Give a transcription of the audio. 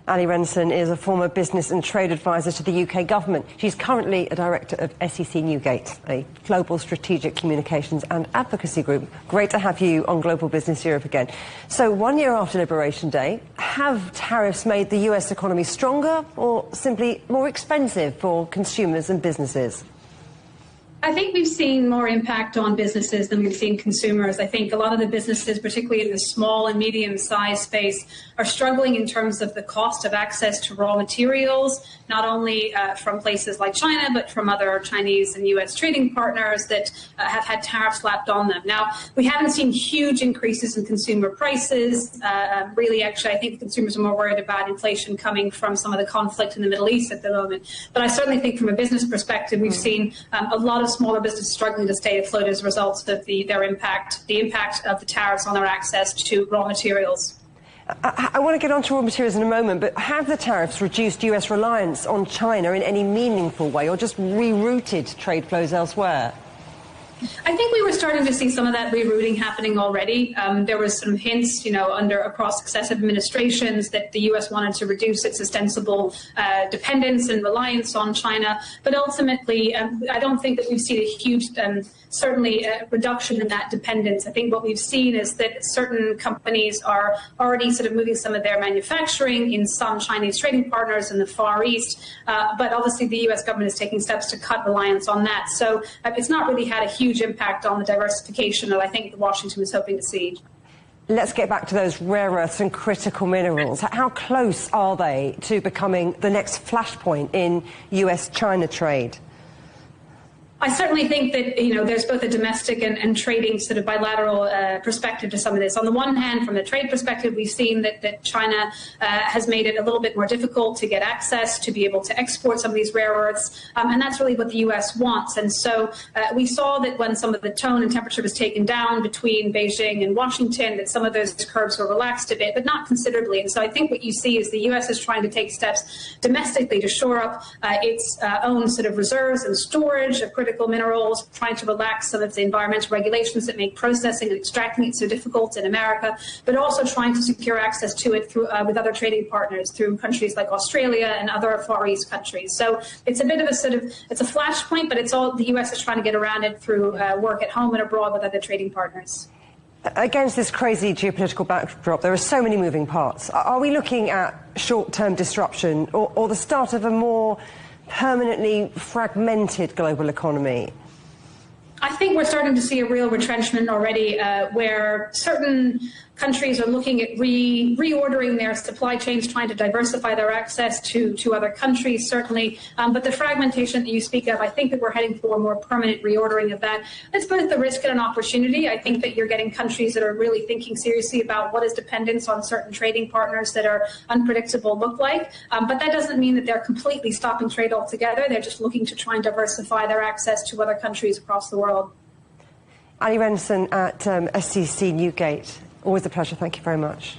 Allie Renison is a former business and trade advisor to the UK government. She's currently a director of SEC Newgate, a global strategic communications and advocacy group. Great to have you on Global Business Europe again. So 1 year after Liberation Day, have tariffs made the US economy stronger or simply more expensive for consumers and businesses? I think we've seen more impact on businesses than we've seen consumers. I think a lot of the businesses, particularly in the small and medium-sized space, are struggling in terms of the cost of access to raw materials, not only from places like China, but from other Chinese and U.S. trading partners that have had tariffs slapped on them. Now, we haven't seen huge increases in consumer prices. Really, actually, I think consumers are more worried about inflation coming from some of the conflict in the Middle East at the moment. But I certainly think from a business perspective, we've seen a lot of smaller businesses struggling to stay afloat as a result of the impact of the tariffs on their access to raw materials. I want to get on to raw materials in a moment, but have the tariffs reduced US reliance on China in any meaningful way, or just rerouted trade flows elsewhere? I think we were starting to see some of that rerouting happening already. There was some hints, across successive administrations that the U.S. wanted to reduce its ostensible dependence and reliance on China. But ultimately, I don't think that we've seen a huge, reduction in that dependence. I think what we've seen is that certain companies are already sort of moving some of their manufacturing in some Chinese trading partners in the Far East. But obviously, the U.S. government is taking steps to cut reliance on that. So it's not really had a huge impact on the diversification that I think Washington was hoping to see. Let's get back to those rare earths and critical minerals. How close are they to becoming the next flashpoint in US-China trade? I certainly think that, there's both a domestic and trading sort of bilateral perspective to some of this. On the one hand, from the trade perspective, we've seen that China has made it a little bit more difficult to get access, to be able to export some of these rare earths, and that's really what the U.S. wants. And so we saw that when some of the tone and temperature was taken down between Beijing and Washington, that some of those curbs were relaxed a bit, but not considerably. And so I think what you see is the U.S. is trying to take steps domestically to shore up its own sort of reserves and storage of critical minerals, trying to relax some of the environmental regulations that make processing and extracting it so difficult in America, but also trying to secure access to it through with other trading partners, through countries like Australia and other Far East countries. So it's a bit of it's a flashpoint, but it's all the U.S. is trying to get around it through work at home and abroad with other trading partners. Against this crazy geopolitical backdrop, there are so many moving parts. Are we looking at short-term disruption or the start of a more permanently fragmented global economy? I think we're starting to see a real retrenchment already where certain countries are looking at reordering their supply chains, trying to diversify their access to other countries, certainly. But the fragmentation that you speak of, I think that we're heading for a more permanent reordering of that. It's both a risk and an opportunity. I think that you're getting countries that are really thinking seriously about what is dependence on certain trading partners that are unpredictable look like. But that doesn't mean that they're completely stopping trade altogether. They're just looking to try and diversify their access to other countries across the world. Allie Renison at SEC Newgate. Always a pleasure. Thank you very much.